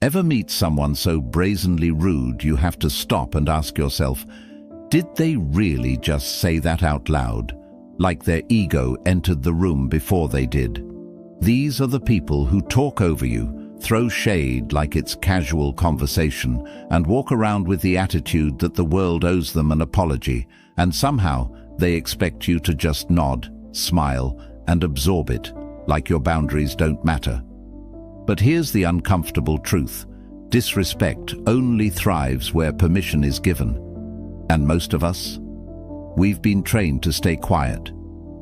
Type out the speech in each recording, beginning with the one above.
Ever meet someone so brazenly rude you have to stop and ask yourself, did they really just say that out loud? Like their ego entered the room before they did. These are the people who talk over you, throw shade like it's casual conversation, and walk around with the attitude that the world owes them an apology, and somehow they expect you to just nod, smile, and absorb it, like your boundaries don't matter. But here's the uncomfortable truth. Disrespect only thrives where permission is given. And most of us, we've been trained to stay quiet,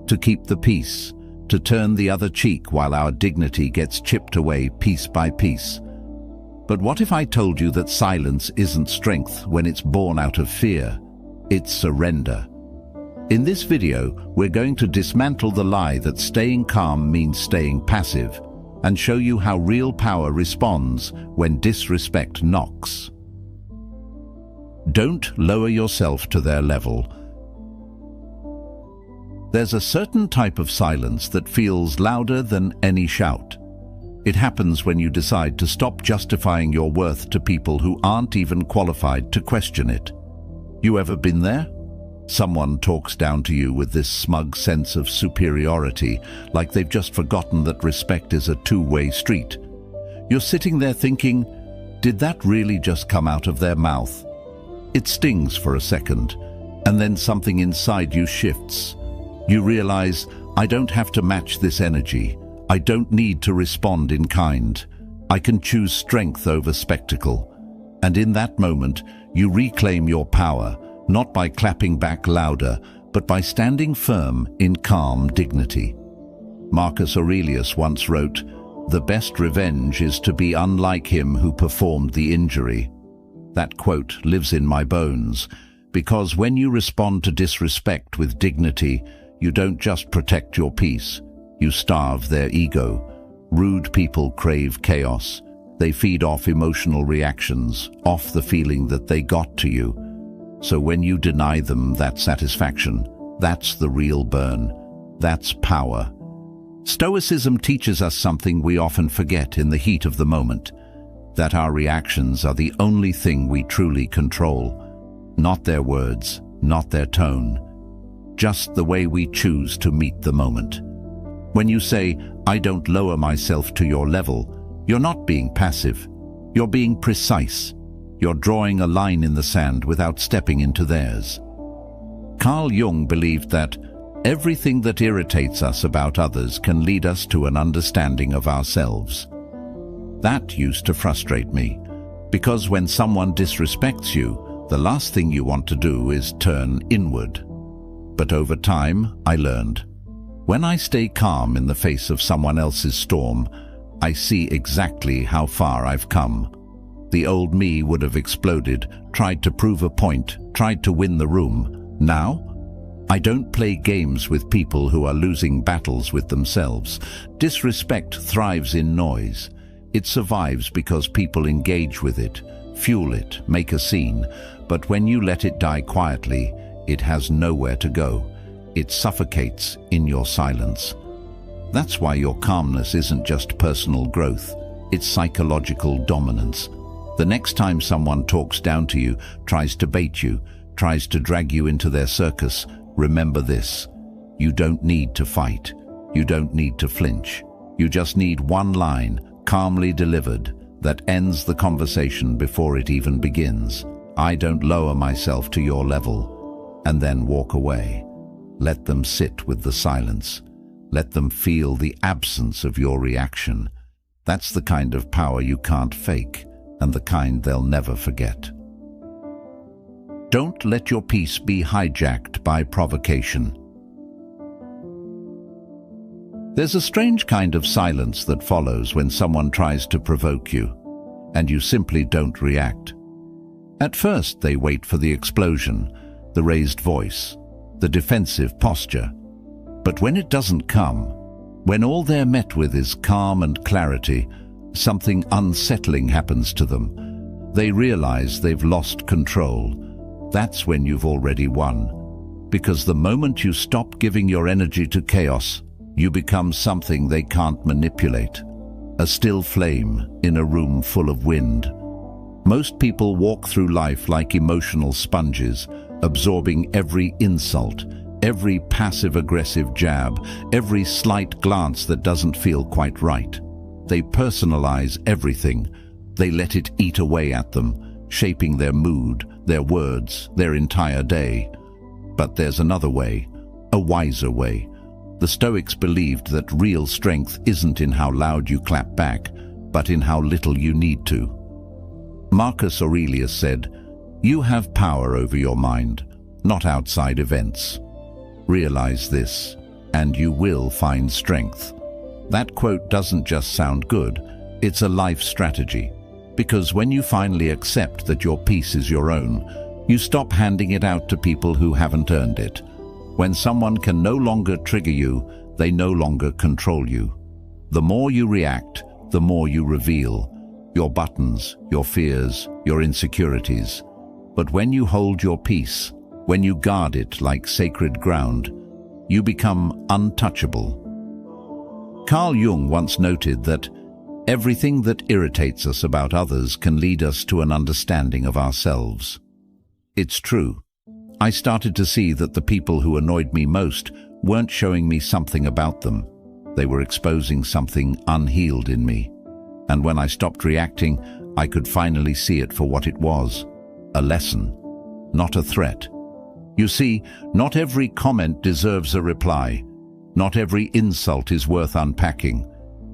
to keep the peace, to turn the other cheek while our dignity gets chipped away piece by piece. But what if I told you that silence isn't strength when it's born out of fear? It's surrender. In this video, we're going to dismantle the lie that staying calm means staying passive, and show you how real power responds when disrespect knocks. Don't lower yourself to their level. There's a certain type of silence that feels louder than any shout. It happens when you decide to stop justifying your worth to people who aren't even qualified to question it. You ever been there? Someone talks down to you with this smug sense of superiority, like they've just forgotten that respect is a two-way street. You're sitting there thinking, did that really just come out of their mouth? It stings for a second, and then something inside you shifts. You realize, I don't have to match this energy. I don't need to respond in kind. I can choose strength over spectacle. And in that moment, you reclaim your power, not by clapping back louder, but by standing firm in calm dignity. Marcus Aurelius once wrote, "The best revenge is to be unlike him who performed the injury." That quote lives in my bones, because when you respond to disrespect with dignity, you don't just protect your peace, you starve their ego. Rude people crave chaos. They feed off emotional reactions, off the feeling that they got to you. So when you deny them that satisfaction, that's the real burn. That's power. Stoicism teaches us something we often forget in the heat of the moment, that our reactions are the only thing we truly control. Not their words, not their tone, just the way we choose to meet the moment. When you say, "I don't lower myself to your level," you're not being passive. You're being precise. You're drawing a line in the sand without stepping into theirs. Carl Jung believed that everything that irritates us about others can lead us to an understanding of ourselves. That used to frustrate me, because when someone disrespects you, the last thing you want to do is turn inward. But over time, I learned, when I stay calm in the face of someone else's storm, I see exactly how far I've come. The old me would have exploded, tried to prove a point, tried to win the room. Now, I don't play games with people who are losing battles with themselves. Disrespect thrives in noise. It survives because people engage with it, fuel it, make a scene. But when you let it die quietly, it has nowhere to go. It suffocates in your silence. That's why your calmness isn't just personal growth, it's psychological dominance. The next time someone talks down to you, tries to bait you, tries to drag you into their circus, remember this: you don't need to fight. You don't need to flinch. You just need one line, calmly delivered, that ends the conversation before it even begins. I don't lower myself to your level. And then walk away. Let them sit with the silence. Let them feel the absence of your reaction. That's the kind of power you can't fake, and the kind they'll never forget. Don't let your peace be hijacked by provocation. There's a strange kind of silence that follows when someone tries to provoke you, and you simply don't react. At first, they wait for the explosion, the raised voice, the defensive posture. But when it doesn't come, when all they're met with is calm and clarity, something unsettling happens to them. They realize they've lost control. That's when you've already won. Because the moment you stop giving your energy to chaos, you become something they can't manipulate. a still flame in a room full of wind. Most people walk through life like emotional sponges, absorbing every insult, every passive-aggressive jab, every slight glance that doesn't feel quite right. They personalize everything. They let it eat away at them, shaping their mood, their words, their entire day. But there's another way, a wiser way. The Stoics believed that real strength isn't in how loud you clap back, but in how little you need to. Marcus Aurelius said, "You have power over your mind, not outside events. Realize this, and you will find strength." That quote doesn't just sound good, it's a life strategy. Because when you finally accept that your peace is your own, you stop handing it out to people who haven't earned it. When someone can no longer trigger you, they no longer control you. The more you react, the more you reveal your buttons, your fears, your insecurities. But when you hold your peace, when you guard it like sacred ground, you become untouchable. Carl Jung once noted that everything that irritates us about others can lead us to an understanding of ourselves. It's true. I started to see that the people who annoyed me most weren't showing me something about them. They were exposing something unhealed in me. And when I stopped reacting, I could finally see it for what it was, a lesson, not a threat. You see, not every comment deserves a reply. Not every insult is worth unpacking.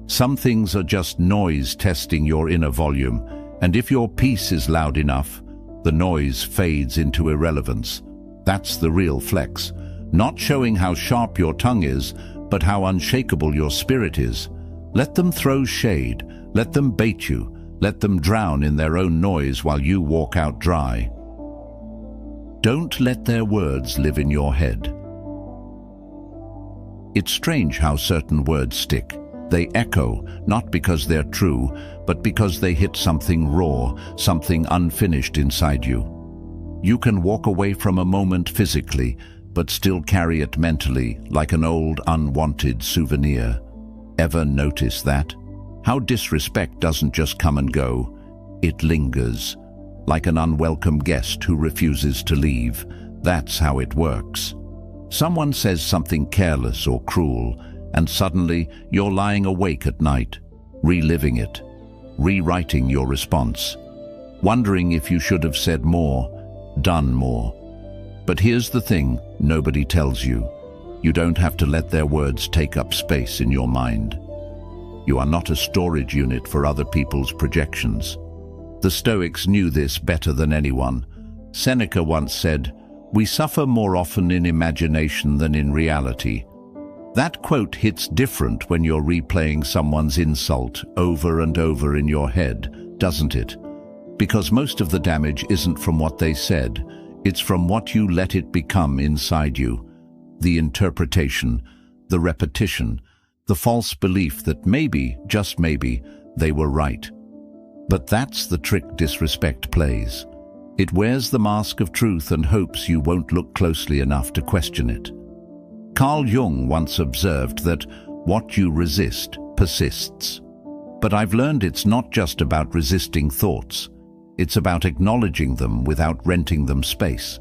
Some things are just noise testing your inner volume, and if your peace is loud enough, the noise fades into irrelevance. That's the real flex. Not showing how sharp your tongue is, but how unshakable your spirit is. Let them throw shade. Let them bait you. Let them drown in their own noise while you walk out dry. Don't let their words live in your head. It's strange how certain words stick. They echo, not because they're true, but because they hit something raw, something unfinished inside you. You can walk away from a moment physically, but still carry it mentally, like an old, unwanted souvenir. Ever notice that? How disrespect doesn't just come and go, it lingers, like an unwelcome guest who refuses to leave. That's how it works. Someone says something careless or cruel, and suddenly you're lying awake at night, reliving it, rewriting your response, wondering if you should have said more, done more. But here's the thing nobody tells you. You don't have to let their words take up space in your mind. You are not a storage unit for other people's projections. The Stoics knew this better than anyone. Seneca once said, "We suffer more often in imagination than in reality." That quote hits different when you're replaying someone's insult over and over in your head, doesn't it? Because most of the damage isn't from what they said, it's from what you let it become inside you. The interpretation, the repetition, the false belief that maybe, just maybe, they were right. But that's the trick disrespect plays. It wears the mask of truth and hopes you won't look closely enough to question it. Carl Jung once observed that what you resist persists. But I've learned it's not just about resisting thoughts. It's about acknowledging them without renting them space.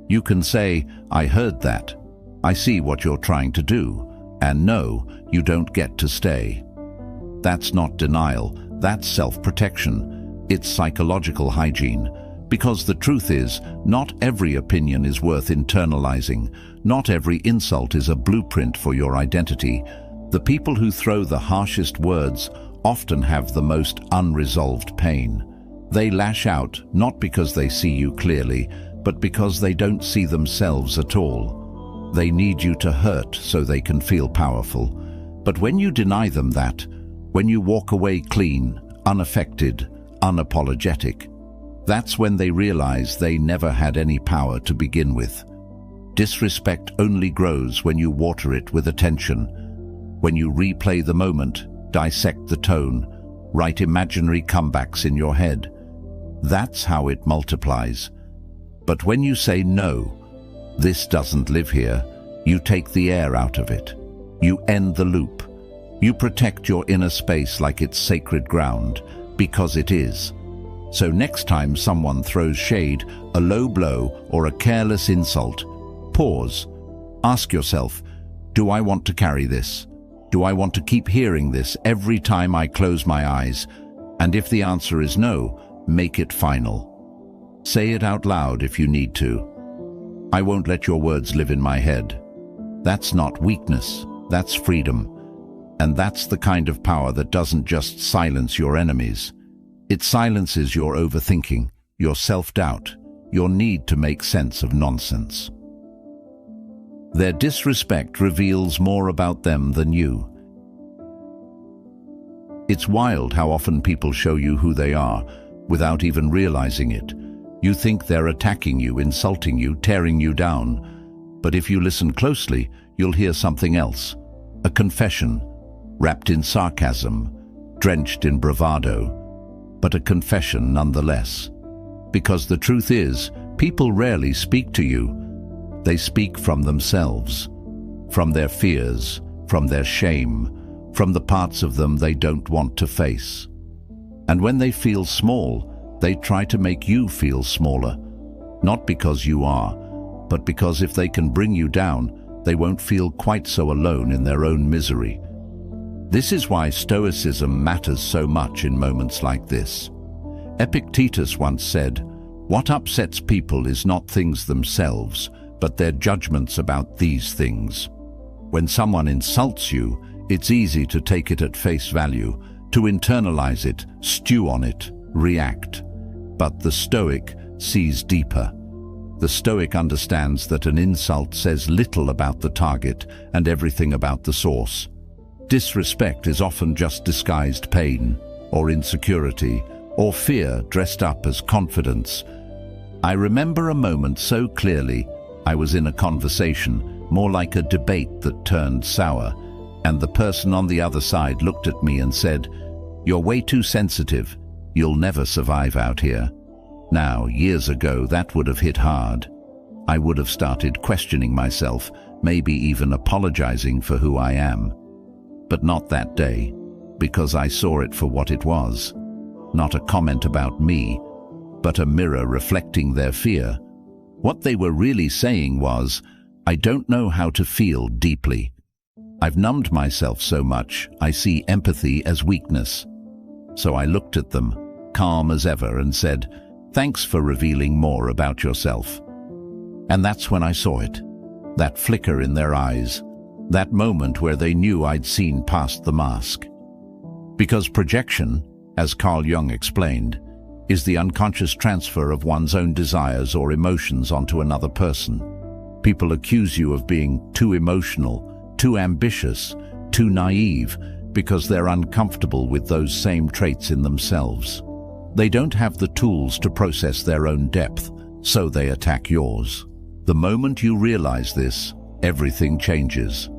You can say, "I heard that. I see what you're trying to do," and no, you don't get to stay. That's not denial, that's self-protection. It's psychological hygiene. Because the truth is, not every opinion is worth internalizing. Not every insult is a blueprint for your identity. The people who throw the harshest words often have the most unresolved pain. They lash out not because they see you clearly, but because they don't see themselves at all. They need you to hurt so they can feel powerful. But when you deny them that, when you walk away clean, unaffected, unapologetic, that's when they realize they never had any power to begin with. Disrespect only grows when you water it with attention. When you replay the moment, dissect the tone, write imaginary comebacks in your head. That's how it multiplies. But when you say no, this doesn't live here, you take the air out of it. You end the loop. You protect your inner space like it's sacred ground, because it is. So next time someone throws shade, a low blow, or a careless insult, pause. Ask yourself, do I want to carry this? Do I want to keep hearing this every time I close my eyes? And if the answer is no, make it final. Say it out loud if you need to. I won't let your words live in my head. That's not weakness, that's freedom. And that's the kind of power that doesn't just silence your enemies. It silences your overthinking, your self-doubt, your need to make sense of nonsense. Their disrespect reveals more about them than you. It's wild how often people show you who they are without even realizing it. You think they're attacking you, insulting you, tearing you down. But if you listen closely, you'll hear something else. A confession, wrapped in sarcasm, drenched in bravado, but a confession nonetheless. Because the truth is, people rarely speak to you. They speak from themselves, from their fears, from their shame, from the parts of them they don't want to face. And when they feel small, they try to make you feel smaller. Not because you are, but because if they can bring you down, they won't feel quite so alone in their own misery. This is why Stoicism matters so much in moments like this. Epictetus once said, "What upsets people is not things themselves, but their judgments about these things." When someone insults you, it's easy to take it at face value, to internalize it, stew on it, react. But the Stoic sees deeper. The Stoic understands that an insult says little about the target and everything about the source. Disrespect is often just disguised pain, or insecurity, or fear dressed up as confidence. I remember a moment so clearly. I was in a conversation, more like a debate that turned sour, and the person on the other side looked at me and said, "You're way too sensitive. You'll never survive out here." Now, years ago, that would have hit hard. I would have started questioning myself, maybe even apologizing for who I am. But not that day, because I saw it for what it was. Not a comment about me, but a mirror reflecting their fear. What they were really saying was, "I don't know how to feel deeply. I've numbed myself so much, I see empathy as weakness." So I looked at them, calm as ever, and said, "Thanks for revealing more about yourself." And that's when I saw it, that flicker in their eyes, that moment where they knew I'd seen past the mask. Because projection, as Carl Jung explained, is the unconscious transfer of one's own desires or emotions onto another person. People accuse you of being too emotional, too ambitious, too naive, because they're uncomfortable with those same traits in themselves. They don't have the tools to process their own depth, so they attack yours. The moment you realize this, everything changes.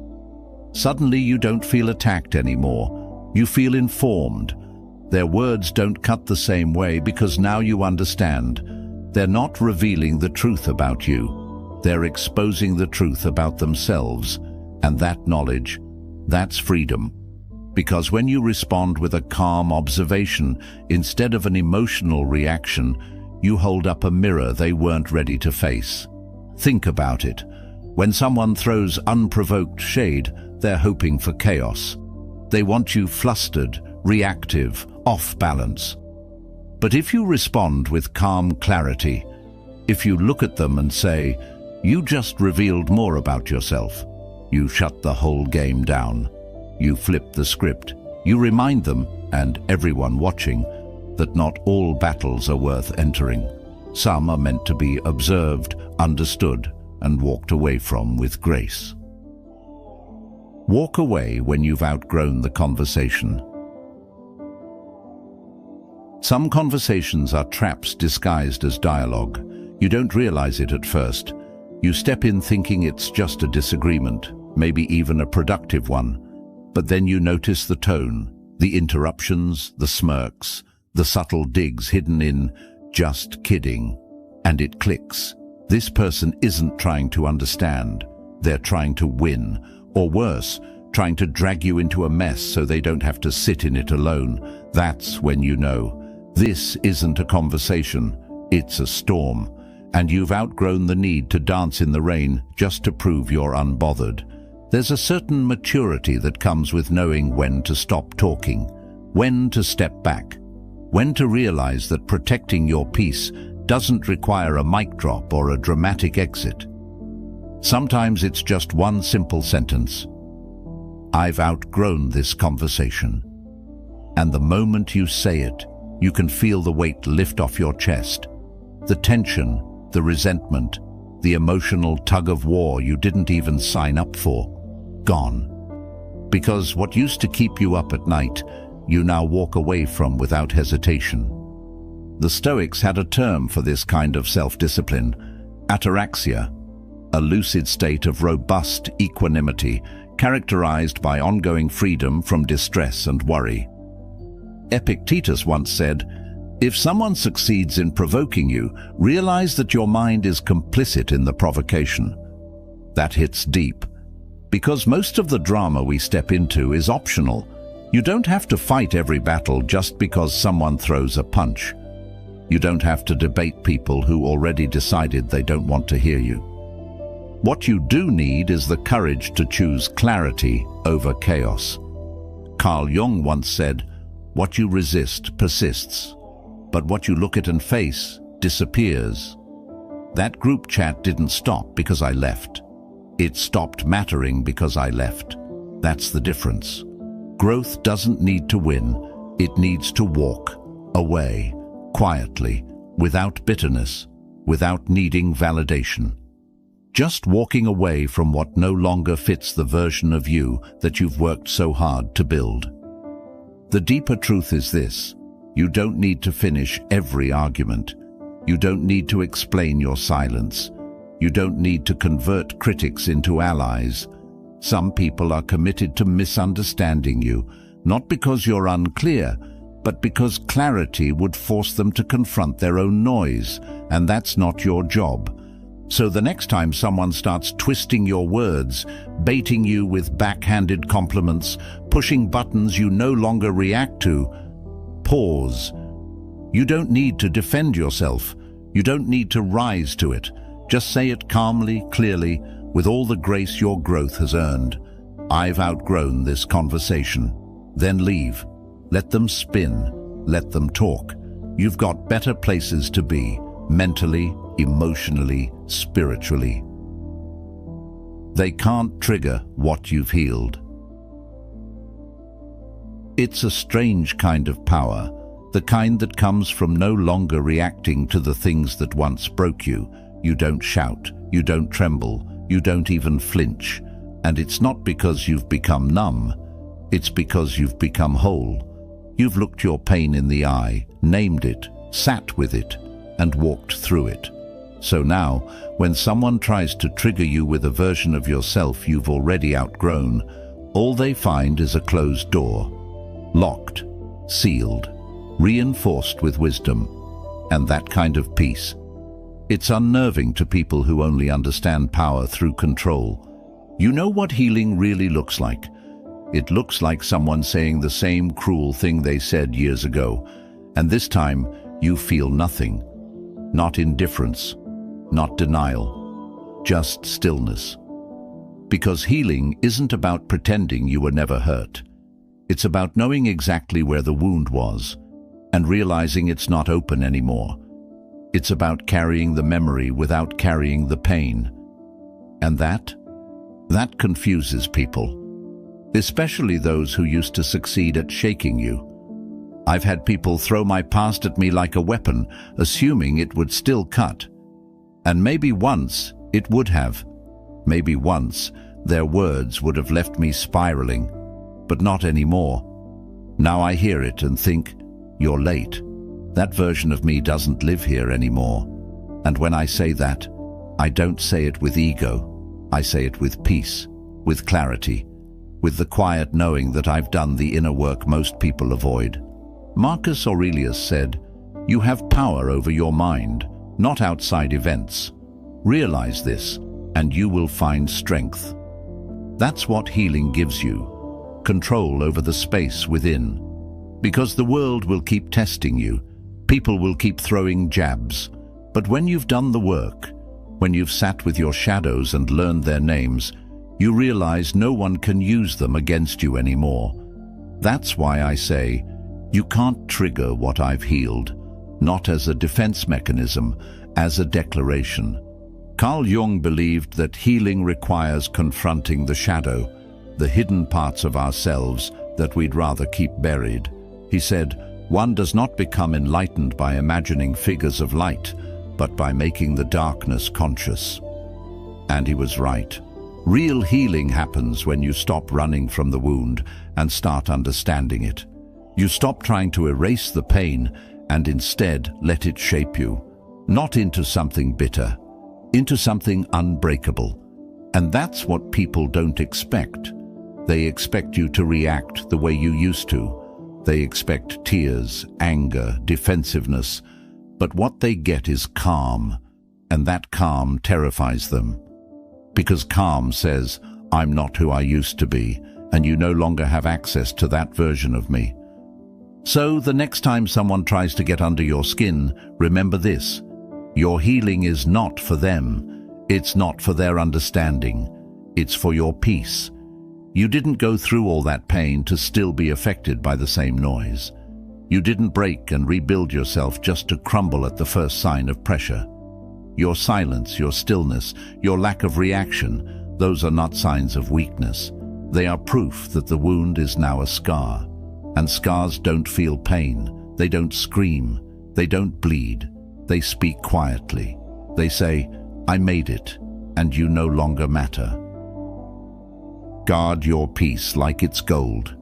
Suddenly you don't feel attacked anymore. You feel informed. Their words don't cut the same way because now you understand. They're not revealing the truth about you. They're exposing the truth about themselves. And that knowledge, that's freedom. Because when you respond with a calm observation instead of an emotional reaction, you hold up a mirror they weren't ready to face. Think about it. When someone throws unprovoked shade, they're hoping for chaos. They want you flustered, reactive, off balance. But if you respond with calm clarity, if you look at them and say, "You just revealed more about yourself," you shut the whole game down. You flip the script. You remind them, and everyone watching, that not all battles are worth entering. Some are meant to be observed, understood, and walked away from with grace. Walk away when you've outgrown the conversation. Some conversations are traps disguised as dialogue. You don't realize it at first. You step in thinking it's just a disagreement, maybe even a productive one. But then you notice the tone, the interruptions, the smirks, the subtle digs hidden in "just kidding," and it clicks. This person isn't trying to understand. They're trying to win, or worse, trying to drag you into a mess so they don't have to sit in it alone. That's when you know this isn't a conversation, it's a storm, and you've outgrown the need to dance in the rain just to prove you're unbothered. There's a certain maturity that comes with knowing when to stop talking, when to step back, when to realize that protecting your peace doesn't require a mic drop or a dramatic exit. Sometimes it's just one simple sentence. I've outgrown this conversation. And the moment you say it, you can feel the weight lift off your chest. The tension, the resentment, the emotional tug of war you didn't even sign up for, gone. Because what used to keep you up at night, you now walk away from without hesitation. The Stoics had a term for this kind of self-discipline, ataraxia, a lucid state of robust equanimity characterized by ongoing freedom from distress and worry. Epictetus once said, "If someone succeeds in provoking you, realize that your mind is complicit in the provocation." That hits deep, because most of the drama we step into is optional. You don't have to fight every battle just because someone throws a punch. You don't have to debate people who already decided they don't want to hear you. What you do need is the courage to choose clarity over chaos. Carl Jung once said, "What you resist persists, but what you look at and face disappears." That group chat didn't stop because I left. It stopped mattering because I left. That's the difference. Growth doesn't need to win. It needs to walk away, quietly, without bitterness, without needing validation. Just walking away from what no longer fits the version of you that you've worked so hard to build. The deeper truth is this: you don't need to finish every argument. You don't need to explain your silence. You don't need to convert critics into allies. Some people are committed to misunderstanding you, not because you're unclear, but because clarity would force them to confront their own noise, and that's not your job. So the next time someone starts twisting your words, baiting you with backhanded compliments, pushing buttons you no longer react to, pause. You don't need to defend yourself. You don't need to rise to it. Just say it calmly, clearly, with all the grace your growth has earned. I've outgrown this conversation. Then leave. Let them spin. Let them talk. You've got better places to be, mentally, emotionally, spiritually. They can't trigger what you've healed. It's a strange kind of power, the kind that comes from no longer reacting to the things that once broke you. You don't shout, you don't tremble, you don't even flinch. And it's not because you've become numb, it's because you've become whole. You've looked your pain in the eye, named it, sat with it, and walked through it. So now, when someone tries to trigger you with a version of yourself you've already outgrown, all they find is a closed door, locked, sealed, reinforced with wisdom, and that kind of peace. It's unnerving to people who only understand power through control. You know what healing really looks like? It looks like someone saying the same cruel thing they said years ago, and this time you feel nothing. Not indifference, not denial, just stillness. Because healing isn't about pretending you were never hurt. It's about knowing exactly where the wound was and realizing it's not open anymore. It's about carrying the memory without carrying the pain. And that confuses people, especially those who used to succeed at shaking you. I've had people throw my past at me like a weapon, assuming it would still cut. And maybe once it would have. Maybe once their words would have left me spiraling, but not anymore. Now I hear it and think, you're late. That version of me doesn't live here anymore. And when I say that, I don't say it with ego. I say it with peace, with clarity, with the quiet knowing that I've done the inner work most people avoid. Marcus Aurelius said, "You have power over your mind, not outside events. Realize this, and you will find strength." That's what healing gives you, control over the space within. Because the world will keep testing you, people will keep throwing jabs, but when you've done the work, when you've sat with your shadows and learned their names, you realize no one can use them against you anymore. That's why I say, you can't trigger what I've healed, not as a defense mechanism, as a declaration. Carl Jung believed that healing requires confronting the shadow, the hidden parts of ourselves that we'd rather keep buried. He said, one does not become enlightened by imagining figures of light, but by making the darkness conscious. And he was right. Real healing happens when you stop running from the wound and start understanding it. You stop trying to erase the pain and instead let it shape you, not into something bitter, into something unbreakable. And that's what people don't expect. They expect you to react the way you used to. They expect tears, anger, defensiveness, but what they get is calm, and that calm terrifies them. Because calm says, I'm not who I used to be, and you no longer have access to that version of me. So the next time someone tries to get under your skin, remember this: your healing is not for them, it's not for their understanding, it's for your peace. You didn't go through all that pain to still be affected by the same noise. You didn't break and rebuild yourself just to crumble at the first sign of pressure. Your silence, your stillness, your lack of reaction, those are not signs of weakness. They are proof that the wound is now a scar. And scars don't feel pain. They don't scream. They don't bleed. They speak quietly. They say, I made it, and you no longer matter. Guard your peace like it's gold.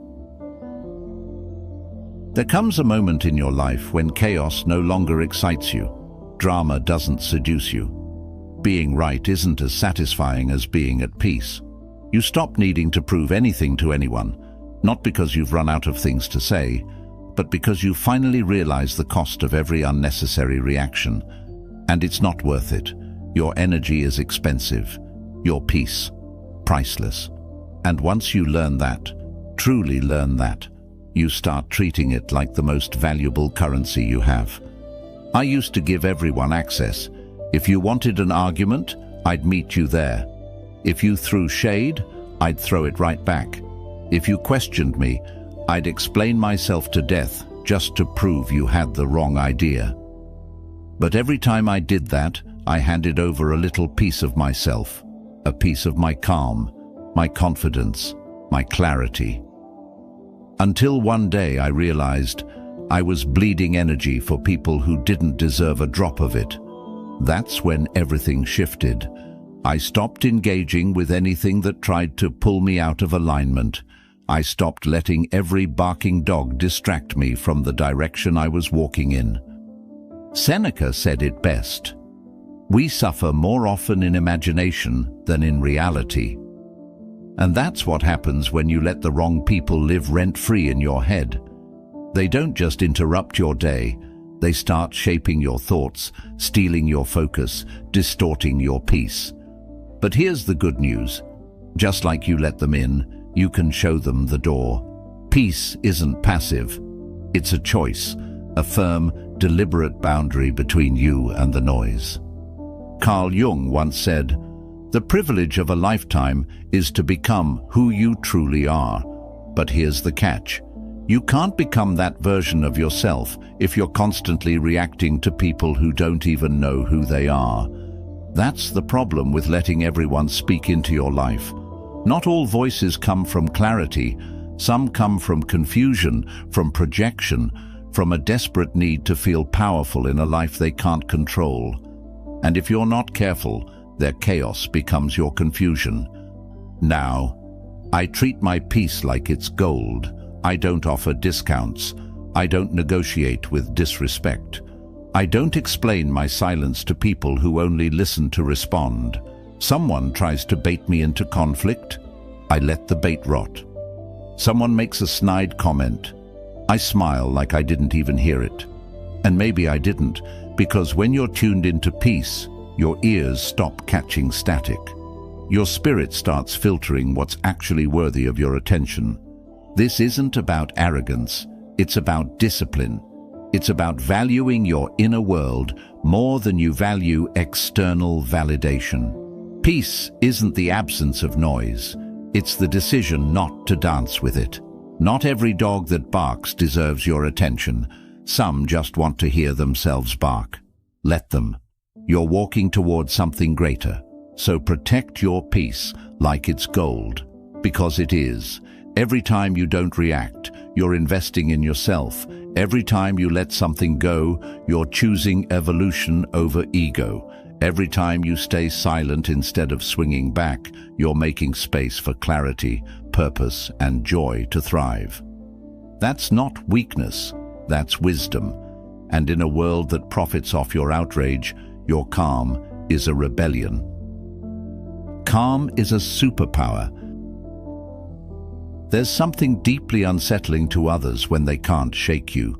There comes a moment in your life when chaos no longer excites you. Drama doesn't seduce you. Being right isn't as satisfying as being at peace. You stop needing to prove anything to anyone, not because you've run out of things to say, but because you finally realize the cost of every unnecessary reaction. And it's not worth it. Your energy is expensive. Your peace, priceless. And once you learn that, truly learn that, you start treating it like the most valuable currency you have. I used to give everyone access. If you wanted an argument, I'd meet you there. If you threw shade, I'd throw it right back. If you questioned me, I'd explain myself to death just to prove you had the wrong idea. But every time I did that, I handed over a little piece of myself, a piece of my calm, my confidence, my clarity. Until one day I realized I was bleeding energy for people who didn't deserve a drop of it. That's when everything shifted. I stopped engaging with anything that tried to pull me out of alignment. I stopped letting every barking dog distract me from the direction I was walking in. Seneca said it best: we suffer more often in imagination than in reality. And that's what happens when you let the wrong people live rent-free in your head. They don't just interrupt your day, they start shaping your thoughts, stealing your focus, distorting your peace. But here's the good news. Just like you let them in, you can show them the door. Peace isn't passive. It's a choice, a firm, deliberate boundary between you and the noise. Carl Jung once said, "The privilege of a lifetime is to become who you truly are." But here's the catch. You can't become that version of yourself if you're constantly reacting to people who don't even know who they are. That's the problem with letting everyone speak into your life. Not all voices come from clarity. Some come from confusion, from projection, from a desperate need to feel powerful in a life they can't control. And if you're not careful, their chaos becomes your confusion. Now, I treat my peace like it's gold. I don't offer discounts. I don't negotiate with disrespect. I don't explain my silence to people who only listen to respond. Someone tries to bait me into conflict, I let the bait rot. Someone makes a snide comment, I smile like I didn't even hear it. And maybe I didn't, because when you're tuned into peace, your ears stop catching static. Your spirit starts filtering what's actually worthy of your attention. This isn't about arrogance, it's about discipline. It's about valuing your inner world more than you value external validation. Peace isn't the absence of noise, it's the decision not to dance with it. Not every dog that barks deserves your attention. Some just want to hear themselves bark. Let them. You're walking towards something greater. So protect your peace like it's gold, because it is. Every time you don't react, you're investing in yourself. Every time you let something go, you're choosing evolution over ego. Every time you stay silent instead of swinging back, you're making space for clarity, purpose, and joy to thrive. That's not weakness, that's wisdom. And in a world that profits off your outrage, your calm is a rebellion. Calm is a superpower. There's something deeply unsettling to others when they can't shake you.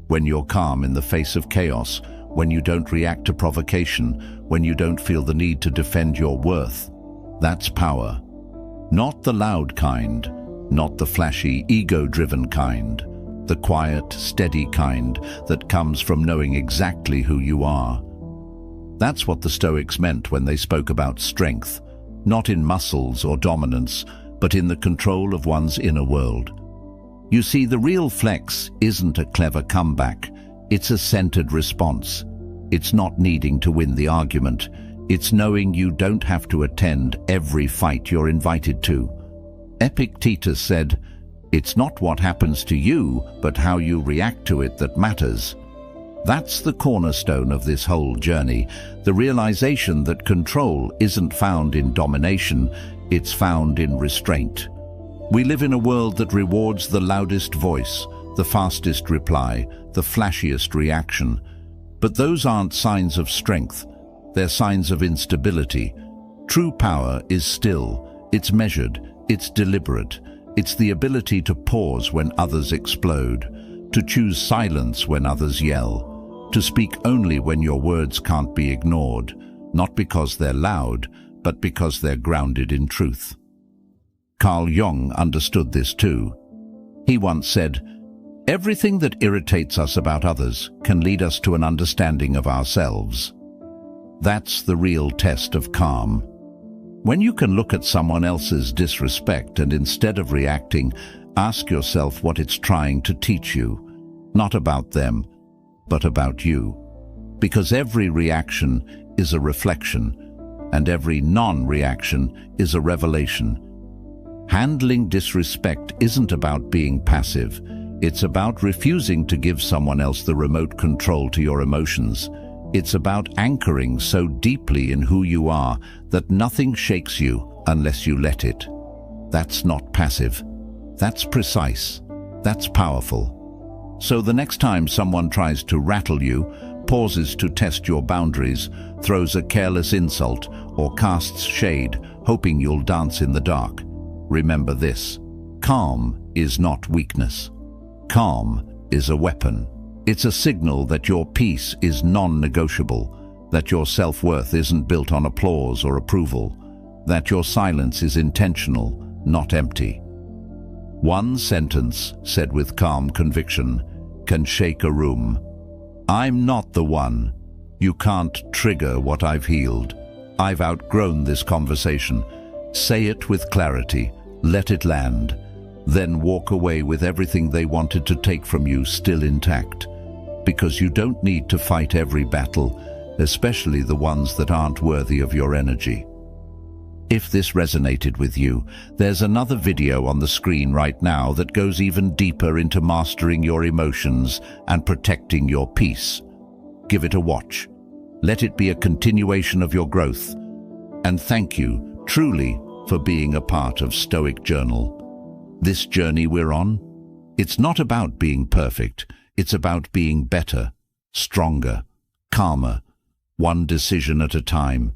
When you're calm in the face of chaos, when you don't react to provocation, when you don't feel the need to defend your worth. That's power. Not the loud kind, not the flashy, ego-driven kind. The quiet, steady kind that comes from knowing exactly who you are. That's what the Stoics meant when they spoke about strength, not in muscles or dominance, but in the control of one's inner world. You see, the real flex isn't a clever comeback, it's a centered response. It's not needing to win the argument, it's knowing you don't have to attend every fight you're invited to. Epictetus said, "It's not what happens to you, but how you react to it that matters." That's the cornerstone of this whole journey, the realization that control isn't found in domination, it's found in restraint. We live in a world that rewards the loudest voice, the fastest reply, the flashiest reaction. But those aren't signs of strength, they're signs of instability. True power is still, it's measured, it's deliberate. It's the ability to pause when others explode, to choose silence when others yell, to speak only when your words can't be ignored, not because they're loud, but because they're grounded in truth. Carl Jung understood this too. He once said, "Everything that irritates us about others can lead us to an understanding of ourselves." That's the real test of calm. When you can look at someone else's disrespect and instead of reacting, ask yourself what it's trying to teach you, not about them, but about you. Because every reaction is a reflection, and every non-reaction is a revelation. Handling disrespect isn't about being passive, it's about refusing to give someone else the remote control to your emotions. It's about anchoring so deeply in who you are that nothing shakes you unless you let it. That's not passive. That's precise. That's powerful. So the next time someone tries to rattle you, pauses to test your boundaries, throws a careless insult, or casts shade, hoping you'll dance in the dark, remember this: calm is not weakness. Calm is a weapon. It's a signal that your peace is non-negotiable, that your self-worth isn't built on applause or approval, that your silence is intentional, not empty. One sentence, said with calm conviction, can shake a room. I'm not the one. You can't trigger what I've healed. I've outgrown this conversation. Say it with clarity, let it land, then walk away with everything they wanted to take from you still intact. Because you don't need to fight every battle, especially the ones that aren't worthy of your energy. If this resonated with you, there's another video on the screen right now that goes even deeper into mastering your emotions and protecting your peace. Give it a watch. Let it be a continuation of your growth. And thank you, truly, for being a part of Stoic Journal. This journey we're on, it's not about being perfect. It's about being better, stronger, calmer, one decision at a time.